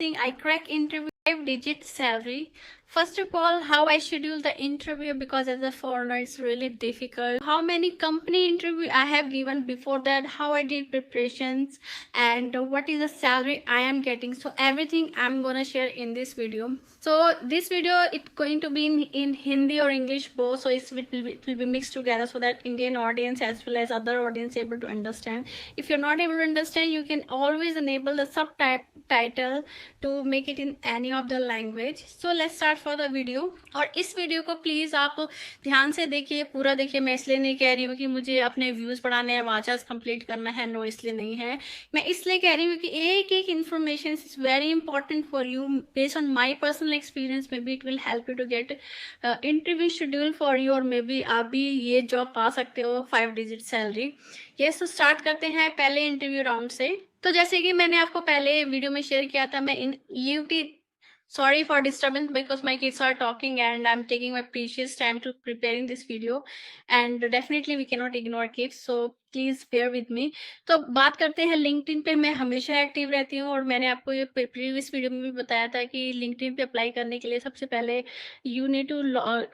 thing, I crack interview 5-digit salary. First of all, how I schedule the interview, because as a foreigner it's really difficult. How many company interview I have given before that, how I did preparations, and what is the salary I am getting. So everything I'm gonna share in this video. So this video it's going to be in Hindi or English both, so it will be mixed together so that Indian audience as well as other audience able to understand. If you're not able to understand, you can always enable the subtitle to make it in any of the language. So let's start for the video. और इस video को please आप ध्यान से देखिए, पूरा देखिए. मैं इसलिए नहीं कह रही हूँ कि मुझे अपने व्यूज़ बढ़ाने हैं, वाचास कंप्लीट करना है, नो, इसलिए नहीं है. मैं इसलिए कह रही हूँ कि एक एक information is very important for you. Based on my personal experience, maybe it will help you to get interview schedule for you, और मे बी आप भी ये जॉब पा सकते हो 5-digit सैलरी. ये तो स्टार्ट करते हैं पहले इंटरव्यू राउंड से. तो जैसे कि मैंने आपको पहले वीडियो में शेयर किया था, मैं इन UT, sorry for disturbance because my kids are talking and I'm taking my precious time to preparing this video, and definitely we cannot ignore kids, so please bear with me. तो बात करते हैं LinkedIn पे. मैं हमेशा active रहती हूँ, और मैंने आपको ये प्रीवियस वीडियो में भी बताया था कि लिंक्डइन पे अप्लाई करने के लिए सबसे पहले you need to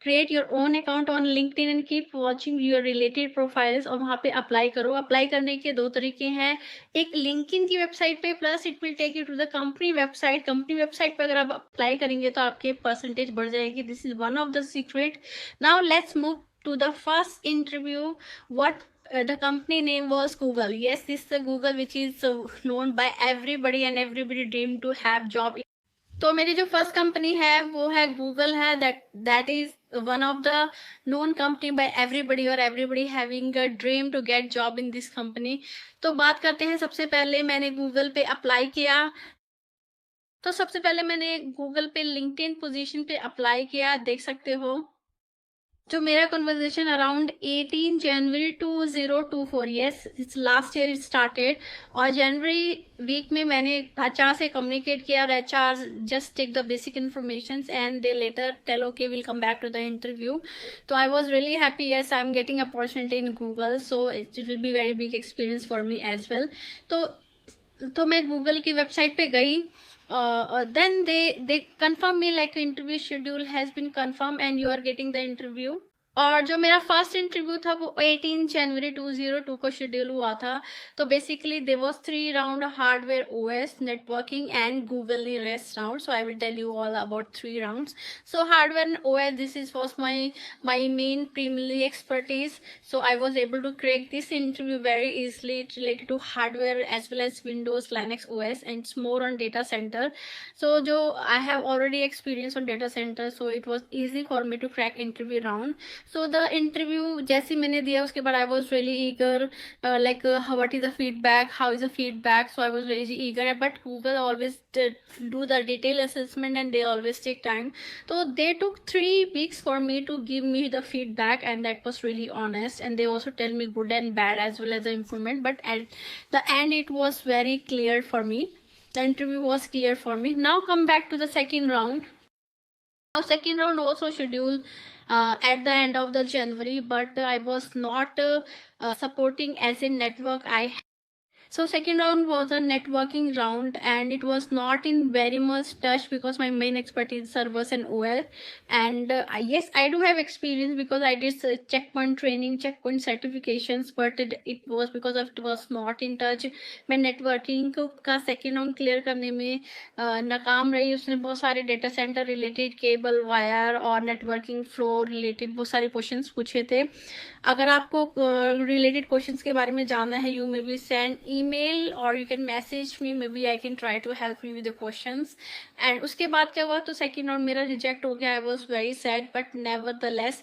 create your own account on LinkedIn and keep watching your related profiles, और वहाँ पे अप्लाई करो. अप्लाई करने के दो तरीके हैं, एक लिंक्डइन की वेबसाइट पे, plus it will take you to the company website. Company website पर अगर आप अप्लाई करेंगे तो आपके परसेंटेज बढ़ जाएगी. This is one of the secret. Now let's move to the first interview. What the company name was Google. Yes, this is the Google which is known by everybody and everybody dream to have job. तो मेरी जो first company है वो है Google है. that is one of the known company by everybody, or everybody having a dream to get job in this company. तो बात करते हैं, सबसे पहले मैंने गूगल पे अप्लाई किया. तो सबसे पहले मैंने गूगल पे लिंक्डइन पोजीशन पे अप्लाई किया, देख सकते हो. तो मेरा conversation around 18 January 2024, yes it's last year it started. और जनवरी वीक में मैंने HR से कम्युनिकेट किया, और HR just take the basic information and they later tell okay will come back to the interview. तो I was really happy, yes I am getting opportunity in Google, so it will be very big experience for me as well. तो मैं Google की website पे गई. Then they confirm me like interview schedule has been confirmed and you are getting the interview. और जो मेरा first interview था वो 18 जनवरी 2002 को शेड्यूल हुआ था. तो basically there was 3 round, hardware, OS, networking and Google rest round. So I will tell you all about 3 rounds. So hardware and OS, this is was my main primarily expertise. So I was able to crack this interview very easily. It's related to hardware as well as Windows, Linux, OS, and it's more on data center. So जो I have already experience on data center, so it was easy for me to crack interview round. So the interview जैसे मैंने दिया उसके बाद I was really eager, what is the feedback, how is the feedback. So I was really eager, but Google always do the detailed assessment and they always take time. So they took 3 weeks for me to give me the feedback, and that was really honest, and they also tell me good and bad as well as the improvement. But at the end it was very clear for me. The interview was clear for me. Now come back to the second round. Now second round also scheduled at the end of the January, but I was not supporting as a network. So second round was a networking round, and it was not in very much touch because my main expertise is servers and OS. And yes, I do have experience because I did checkpoint training, checkpoint certifications, but it was because of it was not in touch. मैं networking का second round clear करने में नाकाम रही. उसने बहुत सारे data center related, cable, wire और networking flow related बहुत सारे questions पूछे थे. अगर आपको related questions के बारे में जानना है, you may be send email or you can message me, maybe I can try to help you with the questions. And उसके बाद क्या हुआ, तो second round मेरा reject हो गया. I was very sad, but nevertheless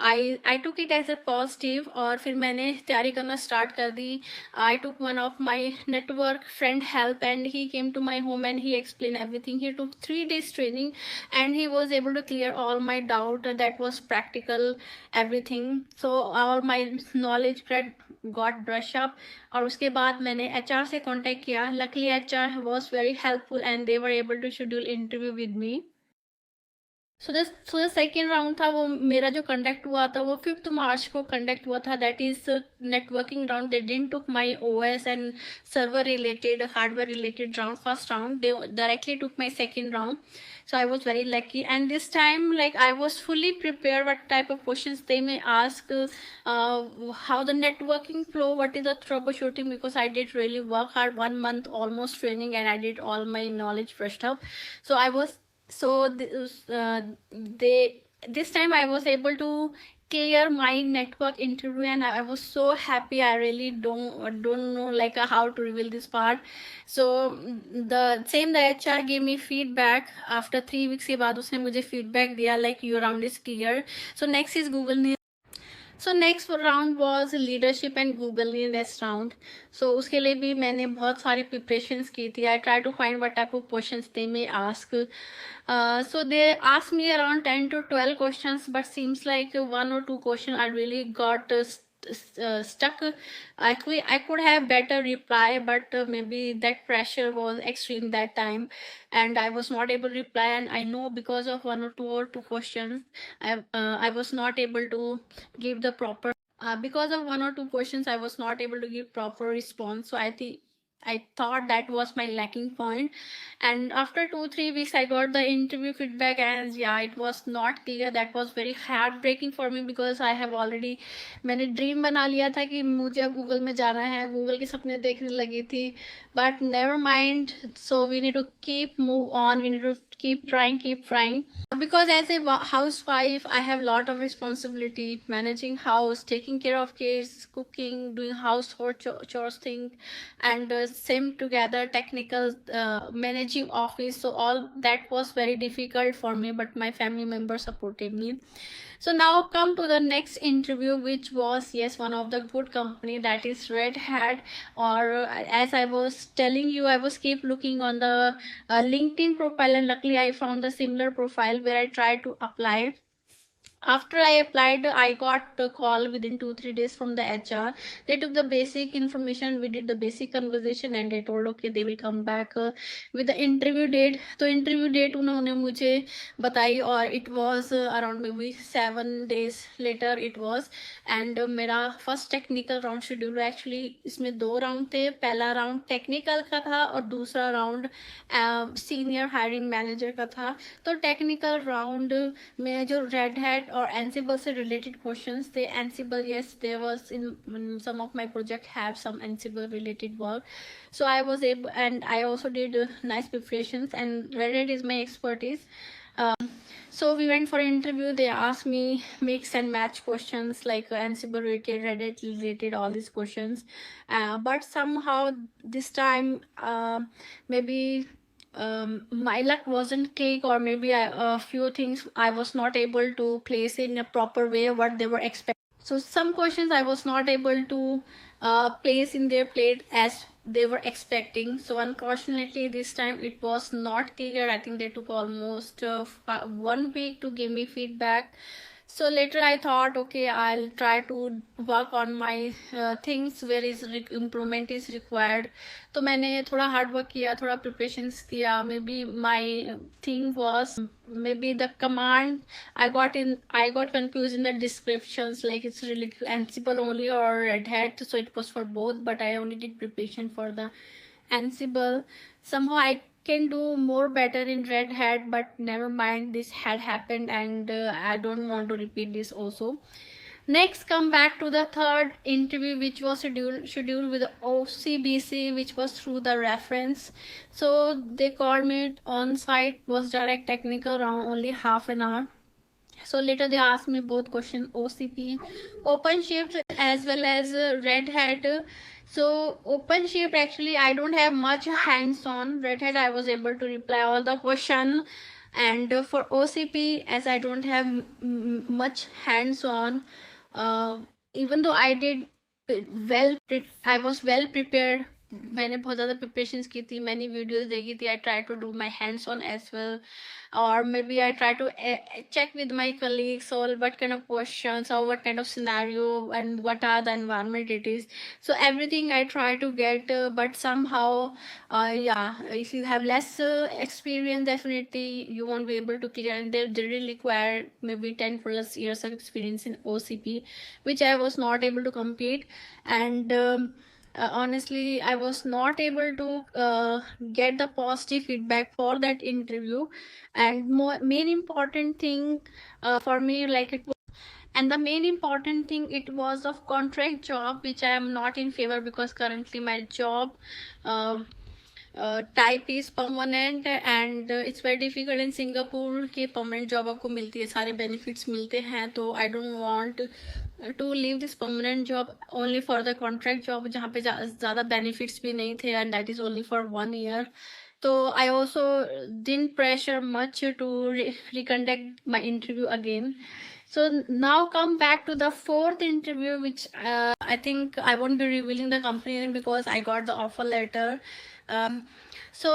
I took it as a positive, और फिर मैंने तैयारी करना start कर दी. I took one of my network friend help, and he came to my home and he explained everything. He took 3 days training and he was able to clear all my doubt. That was practical everything, so all my knowledge got brush up. और उसके बाद मैंने HR से contact किया. Luckily HR was very helpful and they were able to schedule interview with me. So the second round था वो मेरा जो कंडक्ट हुआ था वो 5 मार्च को कंडक्ट हुआ था. That is networking round. They didn't took my OS and server related hardware related round first round. They directly took my second round. So I was very lucky, and this time like I was fully prepared what type of questions they may ask, how the networking flow, what is the troubleshooting, because I did really work hard, 1 month almost training, and I did all my knowledge brushed up. So I was so they this time I was able to clear my network interview, and I was so happy. I really don't know like how to reveal this part. So the HR gave me feedback after 3 weeks के बाद उसने मुझे feedback दिया like your round is clear. So next is Google. So next round was leadership and Google next round. So उसके लिए भी मैंने बहुत सारी प्रिपरेशंस की थी. I try to find what type of questions they may ask. So they asked me around 10 to 12 questions, but seems like 1 or 2 questions I really got stuck. I could have better reply, but maybe that pressure was extreme that time, and I was not able to reply. And I know because of 1 or 2 questions, I was not able to give the proper. Because of 1 or 2 questions, I was not able to give proper response. So I thought that was my lacking point. And after 2-3 weeks I got the interview feedback, and yeah, it was not clear. That was very heartbreaking for me because I have already मैंने dream बना लिया था कि मुझे Google में जाना है, Google के सपने देखने लगी थी. But never mind. So we need to keep move on. We need to keep trying, because as a housewife I have a lot of responsibility: managing house, taking care of kids, cooking, doing household chores thing, and same together technical, managing office. So all that was very difficult for me, but my family members supported me. So now come to the next interview, which was, yes, one of the good company, that is Red Hat. Or as I was telling you, I was keep looking on the LinkedIn profile, and luckily I found a similar profile where I tried to apply. After I applied, I got a call within 2-3 days from the HR. They took the basic information, we did the basic conversation, and they told okay they will come back with the interview date. तो interview date उन्होंने मुझे बताई, और it was around maybe 7 days later it was. And मेरा first technical round schedule actually इसमें 2 round थे. पहला round technical का था और दूसरा राउंड सीनियर हायरिंग मैनेजर का था. तो टेक्निकल राउंड में जो रेड हैट और Ansible से related questions थे. Ansible, yes, there was in some of my project have some Ansible related work. So I was able, and I also did nice preparations, and Red Hat is my expertise. So we went for an interview. They asked me mix and match questions like Ansible related, Red Hat related, all these questions. But somehow this time, maybe my luck wasn't click, or maybe a few things I was not able to place in a proper way what they were expecting. So some questions I was not able to place in their plate as they were expecting. So unfortunately this time it was not clear. I think they took almost 1 week to give me feedback. So later I thought, okay, I'll try to work on my things where is improvement is required. तो मैंने थोड़ा hard work किया, थोड़ा preparations किया. Maybe my thing was, maybe the command I got confused in the descriptions, like it's really Ansible only or Red Hat. So it was for both, but I only did preparation for the Ansible. Somehow I can do more better in Red Hat, but never mind, this had happened, and I don't want to repeat this also. Next, come back to the third interview, which was scheduled with OCBC, which was through the reference. So they called me on site, was direct technical round, only half an hour. So later they asked me both questions, OCP, OpenShift, as well as Red Hat. So OpenShift, actually I don't have much hands-on. Red Hat I was able to reply all the question, and for OCP, as I don't have much hands-on, even though I did well, I was well prepared मैंने बहुत ज़्यादा preparations की थी, मैंने videos देखी थी, I try to do my hands on as well, or maybe I try to check with my colleagues all what kind of questions or what kind of scenario and what are the environment it is. So everything I try to get, but somehow, yeah, if you have less experience, definitely you won't be able to clear. And they really require maybe 10 plus years of experience in OCP, which I was not able to compete. And honestly, I was not able to get the positive feedback for that interview. And main important thing for me, like it was, and the main important thing, it was of contract job, which I am not in favor, because currently my job uh, type is permanent and it's very difficult in Singapore के permanent job आपको मिलती है, सारे benefits मिलते हैं, तो I don't want to leave this permanent job only for the contract job, जहाँ पे ज़्यादा बेनिफिट्स भी नहीं थे, and that is only for 1 year. So I also didn't pressure much to reconduct my interview again. So now come back to the fourth interview, which I think I won't be revealing the company name because I got the offer letter. So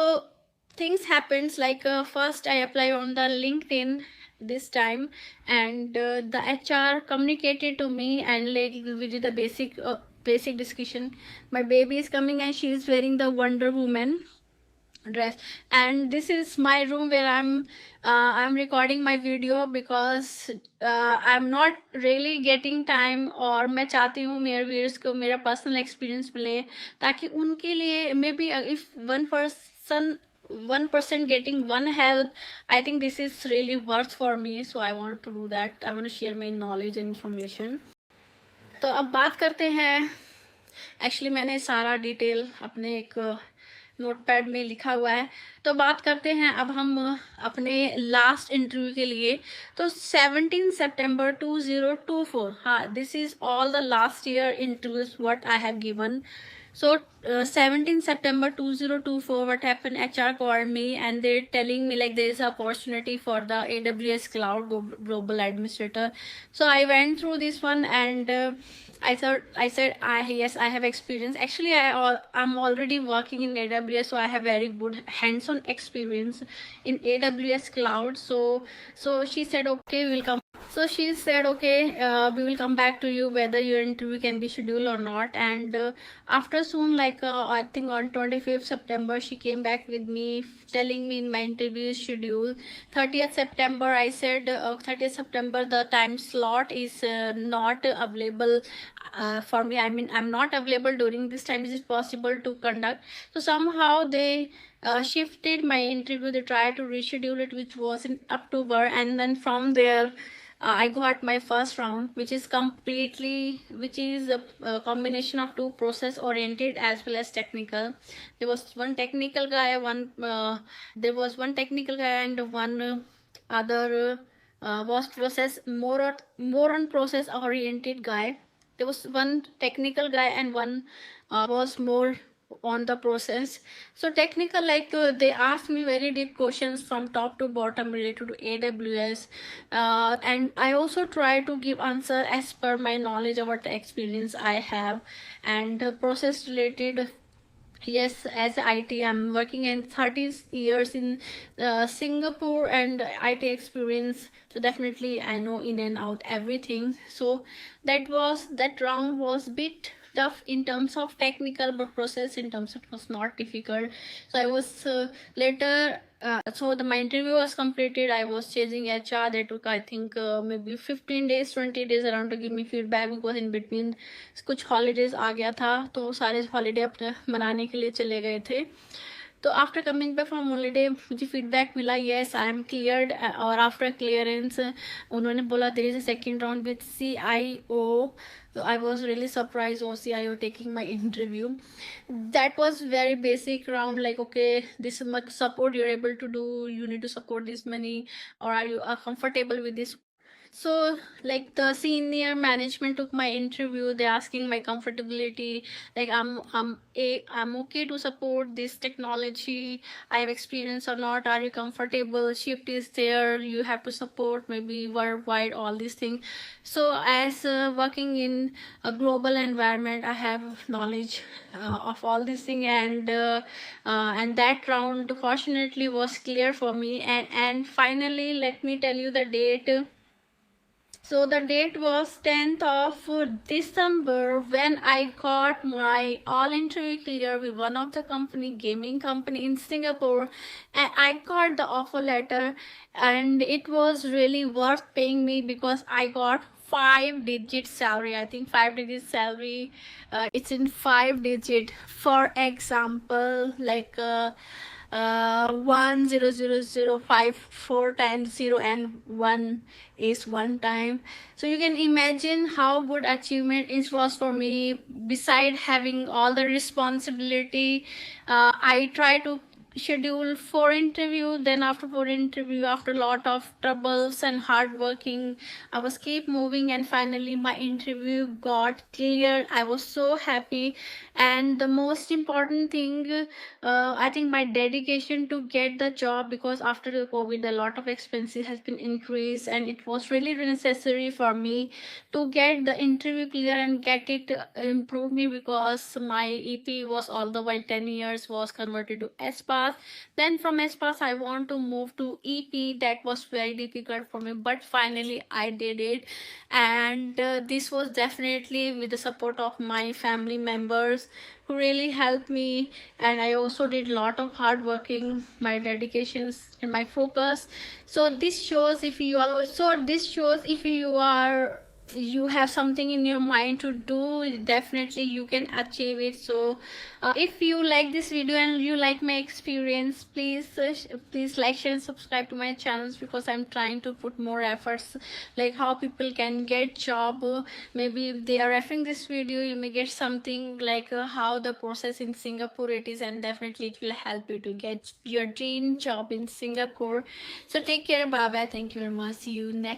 things happens like first I apply on the LinkedIn this time, and the HR communicated to me, and like we did the basic discussion. My baby is coming and she is wearing the Wonder Woman dress, and this is my room where I'm recording my video, because I'm not really getting time, और मैं चाहती हूँ मेरे viewers को मेरा personal experience मिले, ताकि उनके लिए may be if 1% getting one help, I think this is really worth for me. So I want to do that, I want to share my knowledge and information. तो अब बात करते हैं, एक्चुअली मैंने सारा डिटेल अपने एक नोटपैड में लिखा हुआ है, तो बात करते हैं अब हम अपने लास्ट इंटरव्यू के लिए। तो 17 September 2024, हाँ, this is all the last year interviews what I have given. So 17 September 2024, what happened, HR called me and they're telling me like there is a opportunity for the AWS Cloud Global Administrator. So I went through this one, and I said, yes, I have experience. Actually, I'm already working in AWS, so I have very good hands-on experience in AWS Cloud. So she said, okay, we'll come. So she said, okay, we will come back to you whether your interview can be scheduled or not. And after soon, like I think on 25th September, she came back with me telling me in my interview schedule. 30th September, I said 30th September, the time slot is not available for me. I mean, I'm not available during this time. Is it possible to conduct? So somehow they shifted my interview. They tried to reschedule it, which was in October, and then from there I got my first round, which is a combination of two process oriented as well as technical. There was one technical guy, and one other was process more on process oriented guy. There was one technical guy and one was more on the process. So technical, like they asked me very deep questions from top to bottom related to AWS, and I also try to give answer as per my knowledge or the experience I have. And process related, yes, as IT, I'm working in 30 years in Singapore, and IT experience, so definitely I know in and out everything. So that round was bit tough in terms of technical, but process in terms of it was not difficult. So I was later so my interview was completed. I was chasing HR. They took, I think, maybe 15 days 20 days around to give me feedback, because in between कुछ holidays आ गया था, तो सारे holiday अपने मनाने के लिए चले गए थे. तो after coming back from holiday मुझे फीडबैक मिला, येस आई एम क्लियर्ड. और आफ्टर क्लियरेंस उन्होंने बोला there is a second round with CIO. So I was really surprised, oh, CIO taking my interview. That was very basic round, like, okay, this much support you're able to do, you need to support this many, or are you comfortable with this. So like the senior management took my interview. They asking my comfortability, like I'm okay to support this technology. I have experience or not. Are you comfortable? Shift is there. You have to support maybe worldwide all these things. So as working in a global environment, I have knowledge of all these things, and that round fortunately was clear for me. And finally, let me tell you the date. So the date was 10th of December when I got my all interview clear with one of the gaming company in Singapore, and I got the offer letter, and it was really worth paying me because I got 5 digit salary. I think 5 digit salary. It's in 5 digit. For example, like 1 0 0 0 5 4 times 0 and 1 is 1 time. So you can imagine how good achievement it was for me. Beside having all the responsibility, I try to schedule for interview. Then after for interview, after a lot of troubles and hard working, I was keep moving, and finally my interview got clear. I was so happy. And the most important thing, I think my dedication to get the job, because after the COVID a lot of expenses has been increased, and it was really necessary for me to get the interview clear and get it improve me, because my EP was all the while 10 years was converted to SPAS. Then from SPAS I want to move to EP. That was very difficult for me, but finally I did it. And this was definitely with the support of my family members who really helped me. And I also did a lot of hard working, my dedications and my focus. So this shows if you are you have something in your mind to do, definitely you can achieve it. So if you like this video and you like my experience, please like, share and subscribe to my channels, because I'm trying to put more efforts like how people can get job. Maybe if they are referring this video, you may get something like how the process in Singapore it is, and definitely it will help you to get your dream job in Singapore. So take care, bye bye, thank you very much, see you next